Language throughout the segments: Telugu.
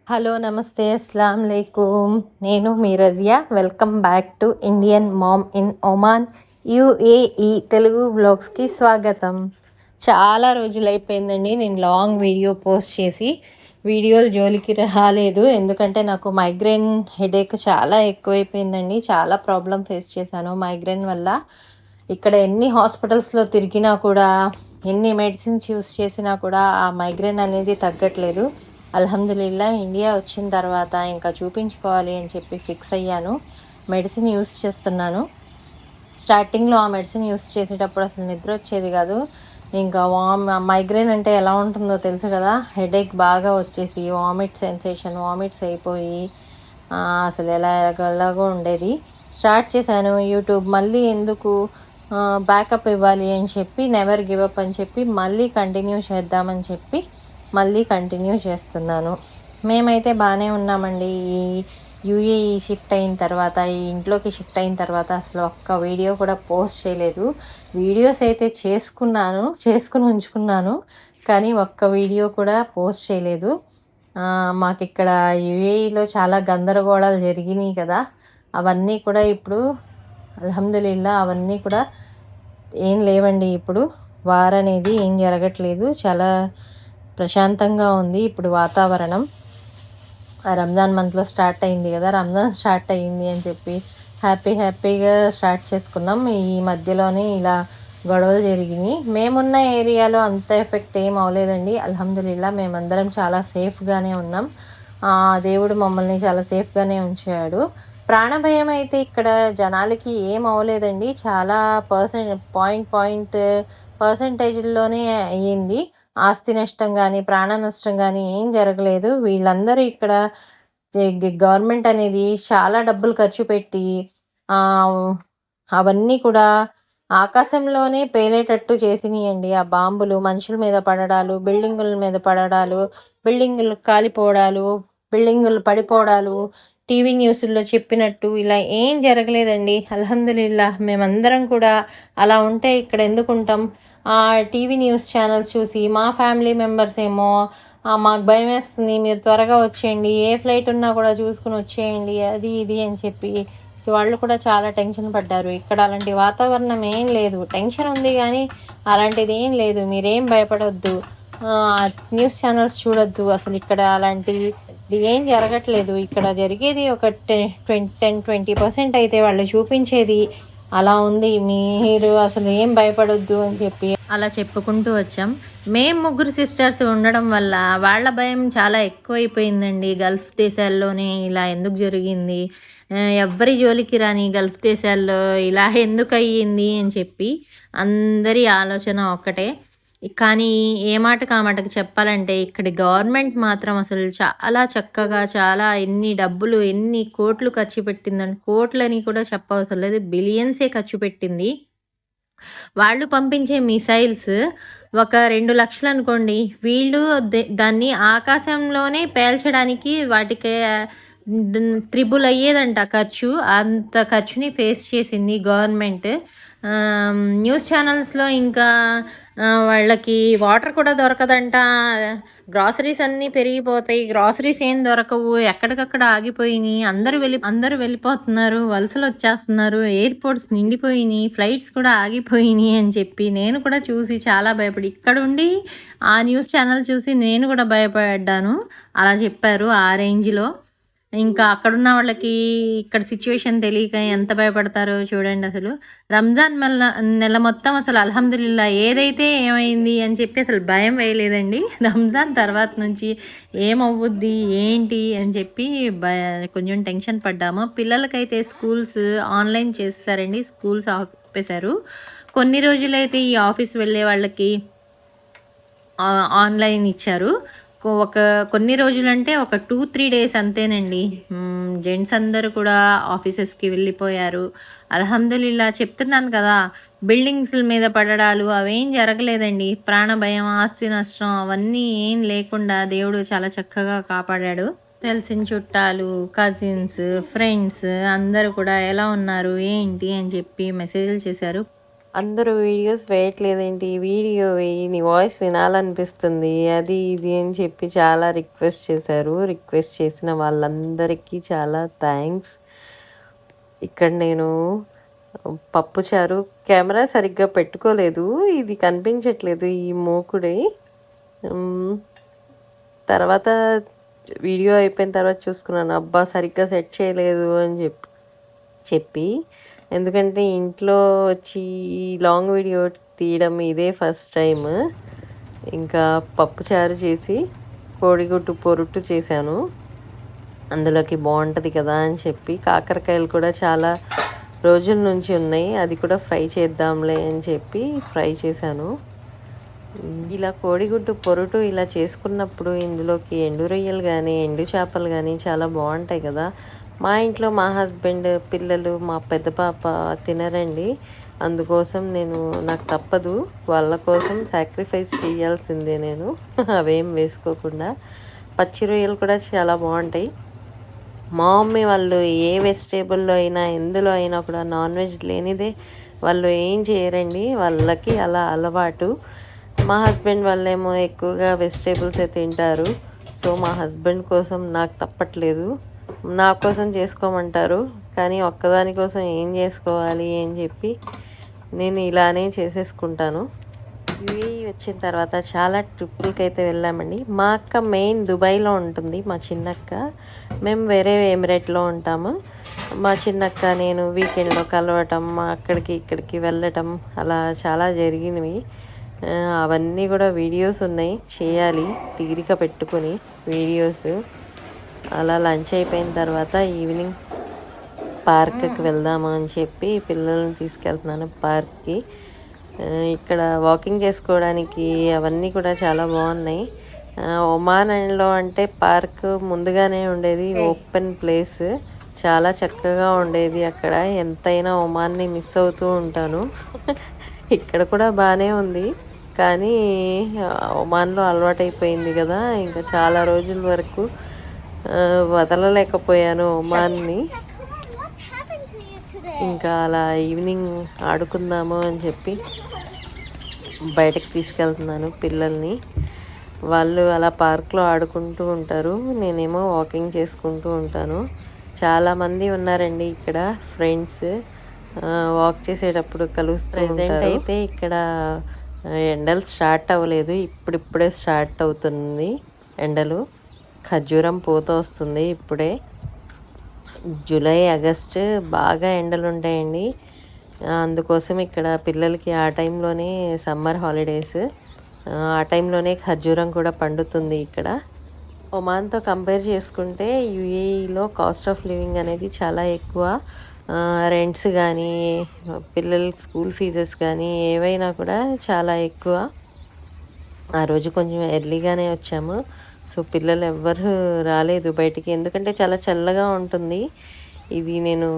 హలో నమస్తే అస్సలం అలైకుమ్. నేను మీ Raziya. Welcome back to Indian mom in Oman UAE Telugu వ్లాగ్స్కి స్వాగతం. చాలా రోజులు అయిపోయిందండి నేను లాంగ్ వీడియో పోస్ట్ చేసి. వీడియోలు జోలికి రాలేదు ఎందుకంటే నాకు మైగ్రేన్ హెడేక్ చాలా ఎక్కువైపోయిందండి. చాలా ప్రాబ్లం ఫేస్ చేశాను మైగ్రేన్ వల్ల. ఇక్కడ ఎన్ని హాస్పిటల్స్లో తిరిగినా కూడా, ఎన్ని మెడిసిన్స్ యూస్ చేసినా కూడా ఆ మైగ్రేన్ అనేది తగ్గట్లేదు. అల్హమ్దులిల్లా ఇండియా వచ్చిన తర్వాత ఇంకా చూపించుకోవాలి అని చెప్పి ఫిక్స్ అయ్యాను. మెడిసిన్ యూస్ చేస్తున్నాను. స్టార్టింగ్లో ఆ మెడిసిన్ యూస్ చేసేటప్పుడు అసలు నిద్ర వచ్చేది కాదు. ఇంకా మైగ్రేన్ అంటే ఎలా ఉంటుందో తెలుసు కదా. హెడేక్ బాగా వచ్చేసి వామిట్ సెన్సేషన్, వామిట్స్ అయిపోయి అసలు ఎలాగో ఉండేది. స్టార్ట్ చేశాను యూట్యూబ్. మళ్ళీ ఎందుకు బ్యాకప్ ఇవ్వాలి అని చెప్పి, నెవర్ గివ్ అప్ అని చెప్పి మళ్ళీ కంటిన్యూ చేద్దామని చెప్పి మళ్ళీ కంటిన్యూ చేస్తున్నాను. మేమైతే బాగానే ఉన్నామండి. ఈ యూఏఈ షిఫ్ట్ అయిన తర్వాత, ఈ ఇంట్లోకి షిఫ్ట్ అయిన తర్వాత అసలు ఒక్క వీడియో కూడా పోస్ట్ చేయలేదు. వీడియోస్ అయితే చేసుకుని ఉంచుకున్నాను, కానీ ఒక్క వీడియో కూడా పోస్ట్ చేయలేదు. మాకు ఇక్కడ యూఏఈలో చాలా గందరగోళాలు జరిగినాయి కదా, అవన్నీ కూడా ఇప్పుడు అల్హమ్దులిల్లా అవన్నీ కూడా ఏం లేవండి. ఇప్పుడు వార్ అనేది ఏం జరగట్లేదు. చాలా ప్రశాంతంగా ఉంది ఇప్పుడు వాతావరణం. రంజాన్ మంత్లో స్టార్ట్ అయింది కదా, రంజాన్ స్టార్ట్ అయ్యింది అని చెప్పి హ్యాపీగా స్టార్ట్ చేసుకున్నాం. ఈ మధ్యలోనే ఇలా గొడవలు జరిగినాయి. మేమున్న ఏరియాలో అంత ఎఫెక్ట్ ఏం అవ్వలేదండి. అల్హమ్దులిల్లా మేమందరం చాలా సేఫ్గానే ఉన్నాం. దేవుడు మమ్మల్ని చాలా సేఫ్గానే ఉంచాడు. ప్రాణభయం అయితే ఇక్కడ జనాలకి ఏం అవ్వలేదండి. చాలా పర్సెంటేజ్లోనే అయ్యింది. ఆస్తి నష్టం కానీ, ప్రాణ నష్టం కానీ ఏం జరగలేదు. వీళ్ళందరూ ఇక్కడ గవర్నమెంట్ అనేది చాలా డబ్బులు ఖర్చు పెట్టి అవన్నీ కూడా ఆకాశంలోనే పేలేటట్టు చేసినాయండి. ఆ బాంబులు మనుషుల మీద పడడాలు, బిల్డింగుల మీద పడడాలు, బిల్డింగులు కాలిపోవడాలు, బిల్డింగులు పడిపోవడాలు, టీవీ న్యూస్లో చెప్పినట్టు ఇలా ఏం జరగలేదండి. అల్హమ్దులిల్లా మేమందరం కూడా అలా ఉంటే ఇక్కడ ఎందుకుంటాం? టీవీ న్యూస్ ఛానల్స్ చూసి మా ఫ్యామిలీ మెంబర్స్ ఏమో మాకు భయం వేస్తుంది, మీరు త్వరగా వచ్చేయండి, ఏ ఫ్లైట్ ఉన్నా కూడా చూసుకుని వచ్చేయండి, అది ఇది అని చెప్పి వాళ్ళు కూడా చాలా టెన్షన్ పడ్డారు. ఇక్కడ అలాంటి వాతావరణం ఏం లేదు. టెన్షన్ ఉంది కానీ అలాంటిది ఏం లేదు. మీరేం భయపడొద్దు, న్యూస్ ఛానల్స్ చూడొద్దు. అసలు ఇక్కడ అలాంటిది ఏం జరగట్లేదు. ఇక్కడ జరిగేది ఒక 10-20% అయితే వాళ్ళు చూపించేది అలా ఉంది. మీరు అసలు ఏం భయపడొద్దు అని చెప్పి అలా చెప్పుకుంటూ వచ్చాం. మేము ముగ్గురు సిస్టర్స్ ఉండడం వల్ల వాళ్ళ భయం చాలా ఎక్కువైపోయిందండి. గల్ఫ్ దేశాల్లోనే ఇలా ఎందుకు జరిగింది, ఎవ్వరి జోలికి రాని గల్ఫ్ దేశాల్లో ఇలా ఎందుకు అయ్యింది అని చెప్పి అందరి ఆలోచన ఒక్కటే. కానీ ఏ మాటకు ఆ మాటకు చెప్పాలంటే ఇక్కడి గవర్నమెంట్ మాత్రం అసలు చాలా చక్కగా, చాలా ఎన్ని డబ్బులు, ఎన్ని కోట్లు ఖర్చు పెట్టిందని, కోట్లని కూడా చెప్పవసరం లేదు, బిలియన్సే ఖర్చు పెట్టింది. వాళ్ళు పంపించే మిసైల్స్ ఒక 2 లక్షలు అనుకోండి, వీళ్ళు దాన్ని ఆకాశంలోనే పేల్చడానికి వాటికి త్రిబుల్ అయ్యేదంట ఖర్చు. అంత ఖర్చుని ఫేస్ చేసింది గవర్నమెంట్. న్యూస్ ఛానల్స్లో ఇంకా వాళ్ళకి వాటర్ కూడా దొరకదంట. గ్రాసరీస్ అన్నీ పెరిగిపోతాయి, గ్రాసరీస్ ఏం దొరకవు, ఎక్కడికక్కడ ఆగిపోయినాయి, అందరూ వెళ్ళిపోతున్నారు, వలసలు వచ్చేస్తున్నారు, ఎయిర్పోర్ట్స్ నిండిపోయినాయి, ఫ్లైట్స్ కూడా ఆగిపోయినాయి అని చెప్పి నేను కూడా చూసి చాలా భయపడి, ఇక్కడుండి ఆ న్యూస్ ఛానల్ చూసి నేను కూడా భయపడ్డాను. అలా చెప్పారు ఆ రేంజ్లో. ఇంకా అక్కడున్న వాళ్ళకి ఇక్కడ సిచ్యువేషన్ తెలియక ఎంత భయపడతారో చూడండి. అసలు రంజాన్ నెల మొత్తం అసలు అల్హమ్దులిల్లా ఏదైతే ఏమైంది అని చెప్పి అసలు భయం వేయలేదండి. రంజాన్ తర్వాత నుంచి ఏమవుద్ది ఏంటి అని చెప్పి కొంచెం టెన్షన్ పడ్డాము. పిల్లలకైతే స్కూల్స్ ఆన్లైన్ చేసేసారండి, స్కూల్స్ ఆపేశారు. కొన్ని రోజులైతే ఈ ఆఫీస్ వెళ్ళే వాళ్ళకి ఆన్లైన్ ఇచ్చారు. కొన్ని రోజులంటే ఒక 2-3 డేస్ అంతేనండి. జెంట్స్ అందరూ కూడా ఆఫీసెస్కి వెళ్ళిపోయారు. అల్హమ్దులిల్లా చెప్తున్నాను కదా, బిల్డింగ్స్ మీద పడడాలు అవేం జరగలేదండి. ప్రాణభయం, ఆస్తి నష్టం అవన్నీ ఏం లేకుండా దేవుడు చాలా చక్కగా కాపాడాడు. తెలిసిన చుట్టాలు, కజిన్స్, ఫ్రెండ్స్ అందరూ కూడా ఎలా ఉన్నారు ఏంటి అని చెప్పి మెసేజ్లు చేశారు. అందరూ వీడియోస్ వేయట్లేదేంటి, వీడియో వేయి, నీ వాయిస్ వినాలనిపిస్తుంది, అది ఇది అని చెప్పి చాలా రిక్వెస్ట్ చేశారు. రిక్వెస్ట్ చేసిన వాళ్ళందరికీ చాలా థ్యాంక్స్. ఇక్కడ నేను పప్పుచారు కెమెరా సరిగ్గా పెట్టుకోలేదు, ఇది కనిపించట్లేదు ఈ మూకుడి. తర్వాత వీడియో అయిపోయిన తర్వాత చూసుకున్నాను, అబ్బా సరిగ్గా సెట్ చేయలేదు అని చెప్పి ఎందుకంటే ఇంట్లో వచ్చి ఈ లాంగ్ వీడియో తీయడం ఇదే ఫస్ట్ టైం. ఇంకా పప్పుచారు చేసి కోడిగుడ్డు పొరుటు చేశాను, అందులోకి బాగుంటుంది కదా అని చెప్పి. కాకరకాయలు కూడా చాలా రోజుల నుంచి ఉన్నాయి, అది కూడా ఫ్రై చేద్దాంలే అని చెప్పి ఫ్రై చేశాను. ఇలా కోడిగుడ్డు పొరుటు ఇలా చేసుకున్నప్పుడు ఇందులోకి ఎండు రొయ్యలు కానీ ఎండు చేపలు కానీ చాలా బాగుంటాయి కదా. మా ఇంట్లో మా హస్బెండ్, పిల్లలు, మా పెద్ద పాప తినరండి, అందుకోసం నాకు తప్పదు, వాళ్ళ కోసం సాక్రిఫైస్ చేయాల్సిందే నేను అవేం వేసుకోకుండా. పచ్చి రొయ్యలు కూడా చాలా బాగుంటాయి. మా మమ్మీ వాళ్ళు ఏ వెజిటేబుల్లో అయినా ఎందులో అయినా కూడా నాన్ వెజ్ లేనిదే వాళ్ళు ఏం చేయరండి, వాళ్ళకి అలా అలవాటు. మా హస్బెండ్ వాళ్ళేమో ఎక్కువగా వెజిటేబుల్సే తింటారు. సో మా హస్బెండ్ కోసం నాకు తప్పట్లేదు, నా కోసం చేసుకోమంటారు, కానీ ఒక్కదాని కోసం ఏం చేసుకోవాలి అని చెప్పి నేను ఇలానే చేసేసుకుంటాను. యూఏఈ వచ్చిన తర్వాత చాలా ట్రిప్పులకి అయితే వెళ్ళామండి. మా అక్క మెయిన్ దుబాయ్లో ఉంటుంది, మా చిన్నక్క. మేము వేరే ఎమిరేట్లో ఉంటాము. మా చిన్నక్క నేను వీకెండ్లో కలవటం, అక్కడికి ఇక్కడికి వెళ్ళటం అలా చాలా జరిగినవి. అవన్నీ కూడా వీడియోస్ ఉన్నాయి, చేయాలి తీరిక పెట్టుకొని వీడియోస్. అలా లంచ్ అయిపోయిన తర్వాత ఈవినింగ్ పార్క్కి వెళ్దాము అని చెప్పి పిల్లల్ని తీసుకెళ్తున్నాను పార్క్కి. ఇక్కడ వాకింగ్ చేసుకోవడానికి అవన్నీ కూడా చాలా బాగున్నాయి. ఒమాన్లో అంటే పార్క్ ముందుగానే ఉండేది, ఓపెన్ ప్లేస్, చాలా చక్కగా ఉండేది అక్కడ. ఎంతైనా ఒమాన్ని మిస్ అవుతూ ఉంటాను ఇక్కడ కూడా బాగానే ఉంది, కానీ ఒమాన్లో అలవాటైపోయింది కదా, ఇంకా చాలా రోజుల వరకు వదలలేకపోయాను ఒమాన్ని. ఇంకా అలా ఈవినింగ్ ఆడుకుందాము అని చెప్పి బయటకు తీసుకెళ్తున్నాను పిల్లల్ని. వాళ్ళు అలా పార్క్లో ఆడుకుంటూ ఉంటారు, నేనేమో వాకింగ్ చేసుకుంటూ ఉంటాను. చాలామంది ఉన్నారండి ఇక్కడ ఫ్రెండ్స్, వాక్ చేసేటప్పుడు కలుస్తూ. ప్రెజెంట్ అయితే ఇక్కడ ఎండలు స్టార్ట్ అవ్వలేదు, ఇప్పుడిప్పుడే స్టార్ట్ అవుతుంది ఎండలు. ఖర్జూరం పూత వస్తుంది ఇప్పుడే. జూలై, ఆగస్ట్ బాగా ఎండలు ఉంటాయండి, అందుకోసం ఇక్కడ పిల్లలకి ఆ టైంలోనే సమ్మర్ హాలిడేస్, ఆ టైంలోనే ఖర్జూరం కూడా పండుతుంది ఇక్కడ. ఒమాన్తో కంపేర్ చేసుకుంటే యూఏఈలో కాస్ట్ ఆఫ్ లివింగ్ అనేది చాలా ఎక్కువ. రెంట్స్ కానీ పిల్లల స్కూల్ ఫీజెస్ కానీ ఏవైనా కూడా చాలా ఎక్కువ. ఆ రోజు కొంచెం ఎర్లీగానే వచ్చాము, సో పిల్లలు ఎవ్వరు రాలేదు బయటికి, ఎందుకంటే చాలా చల్లగా ఉంటుంది. ఇది నేను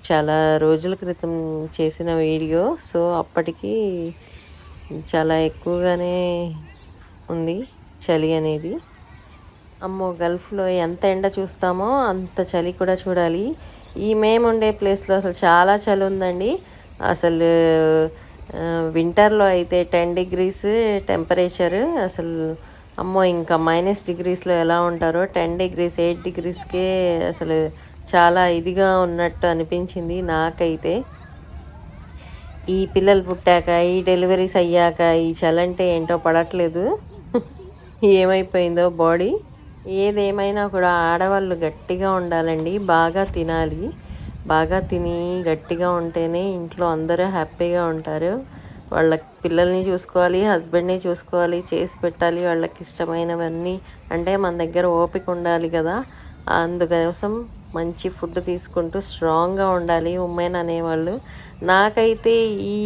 చాలా రోజుల క్రితం చేసిన వీడియో, సో అప్పటికి చాలా ఎక్కువగానే ఉంది చలి అనేది. అమ్మో, గల్ఫ్లో ఎంత ఎండ చూస్తామో అంత చలి కూడా చూడాలి. ఈ మేము ఉండే ప్లేస్లో అసలు చాలా చలి ఉందండి. అసలు వింటర్లో అయితే 10 degrees టెంపరేచర్, అసలు అమ్మో ఇంకా -degreesలో ఎలా ఉంటారో. 10 degrees 8 degreesకే అసలు చాలా ఇదిగా ఉన్నట్టు అనిపించింది నాకైతే. ఈ పిల్లలు పుట్టాక, ఈ డెలివరీస్ అయ్యాక ఈ చలంటే ఏంటో పడట్లేదు ఏమైపోయిందో బాడీ. ఏదేమైనా కూడా ఆడవాళ్ళు గట్టిగా ఉండాలండి, బాగా తినాలి. బాగా తిని గట్టిగా ఉంటేనే ఇంట్లో అందరూ హ్యాపీగా ఉంటారు. వాళ్ళ పిల్లల్ని చూసుకోవాలి, హస్బెండ్ని చూసుకోవాలి, చేసి పెట్టాలి వాళ్ళకి ఇష్టమైనవన్నీ. అంటే మన దగ్గర ఓపిక ఉండాలి కదా, అందుకోసం మంచి ఫుడ్ తీసుకుంటూ స్ట్రాంగ్గా ఉండాలి ఉమెన్ అనేవాళ్ళు. నాకైతే ఈ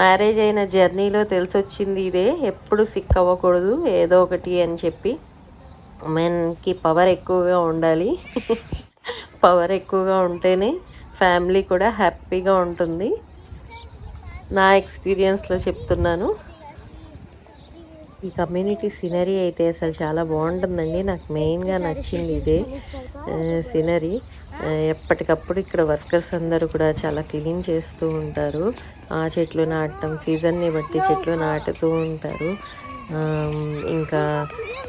మ్యారేజ్ అయిన జర్నీలో తెలిసొచ్చింది ఇదే, ఎప్పుడు సిక్ అవ్వకూడదు ఏదో ఒకటి అని చెప్పి. ఉమెన్కి పవర్ ఎక్కువగా ఉండాలి పవర్ ఎక్కువగా ఉంటేనే ఫ్యామిలీ కూడా హ్యాపీగా ఉంటుంది. నా ఎక్స్పీరియన్స్లో చెప్తున్నాను. ఈ కమ్యూనిటీ సీనరీ అయితే అసలు చాలా బాగుంటుందండి, నాకు మెయిన్గా నచ్చింది ఇదే. సీనరీ. ఎప్పటికప్పుడు ఇక్కడ వర్కర్స్ అందరూ కూడా చాలా క్లీన్ చేస్తూ ఉంటారు. ఆ చెట్లు నాటడం, సీజన్ని బట్టి చెట్లు నాటుతూ ఉంటారు. ఇంకా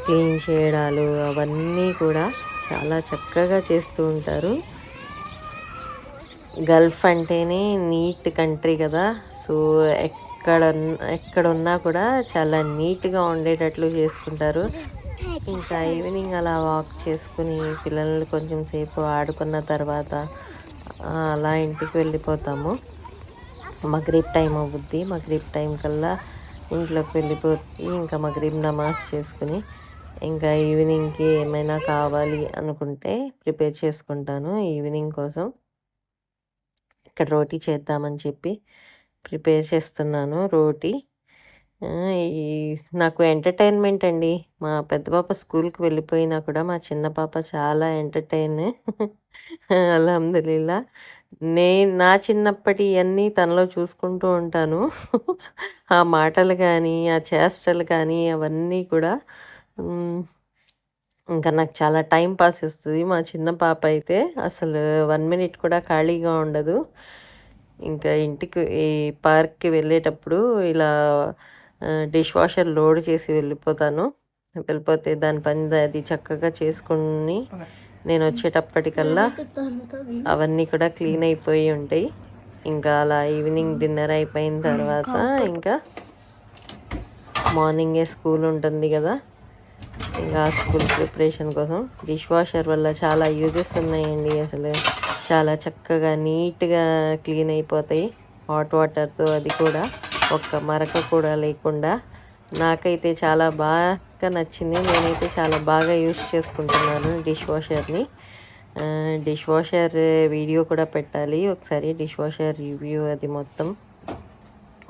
క్లీన్ చేయడాలు అవన్నీ కూడా చాలా చక్కగా చేస్తూ ఉంటారు. గల్ఫ్ అంటేనే నీట్ కంట్రీ కదా, సో ఎక్కడున్నా కూడా చాలా నీట్గా ఉండేటట్లు చేసుకుంటారు. ఇంకా ఈవినింగ్ అలా వాక్ చేసుకుని పిల్లలు కొంచెం సేపు ఆడుకున్న తర్వాత అలా ఇంటికి వెళ్ళిపోతాము. మగ్రిబ్ టైం అవుద్ది. మగ్రిబ్ టైం కల్లా ఇంట్లోకి వెళ్ళిపోయి ఇంకా మగ్రిబ్ నమాజ్ చేసుకుని ఇంకా ఈవినింగ్కి ఏమైనా కావాలి అనుకుంటే ప్రిపేర్ చేసుకుంటాను. ఈవినింగ్ కోసం ఇక్కడ రోటీ చేద్దామని చెప్పి ప్రిపేర్ చేస్తున్నాను. రోటీ నాకు ఎంటర్టైన్మెంట్ అండి. మా పెద్ద పాప స్కూల్కి వెళ్ళిపోయినా కూడా మా చిన్న పాప చాలా ఎంటర్టైన్. అల్హమ్దులిల్లా. నా చిన్నప్పటి అన్నీ తనలో చూసుకుంటూ ఉంటాను. ఆ మాటలు కానీ ఆ చేష్టలు కానీ అవన్నీ కూడా ఇంకా నాకు చాలా టైం పాస్ ఇస్తుంది. మా చిన్న పాప అయితే అసలు 1 మినిట్ కూడా ఖాళీగా ఉండదు. ఇంకా ఇంటికి ఈ పార్క్కి వెళ్ళేటప్పుడు ఇలా డిష్ వాషర్ లోడ్ చేసి వెళ్ళిపోతే దాని పని అది చక్కగా చేసుకుని నేను వచ్చేటప్పటికల్లా అవన్నీ కూడా క్లీన్ అయిపోయి ఉంటాయి. ఇంకా అలా ఈవినింగ్ డిన్నర్ అయిపోయిన తర్వాత ఇంకా మార్నింగే స్కూల్ ఉంటుంది కదా, ఇంకా స్కూల్ ప్రిపరేషన్ కోసం డిష్ వాషర్ వల్ల చాలా యూజెస్ ఉన్నాయండి. అసలు చాలా చక్కగా నీట్గా క్లీన్ అయిపోతాయి హాట్ వాటర్తో. అది కూడా ఒక్క మరక కూడా లేకుండా. నాకైతే చాలా బాగా నచ్చింది. నేనైతే చాలా బాగా యూస్ చేసుకుంటున్నాను డిష్ వాషర్ని. డిష్ వాషర్ వీడియో కూడా పెట్టాలి ఒకసారి, డిష్ వాషర్ రివ్యూ అది మొత్తం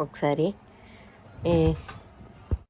ఒకసారి.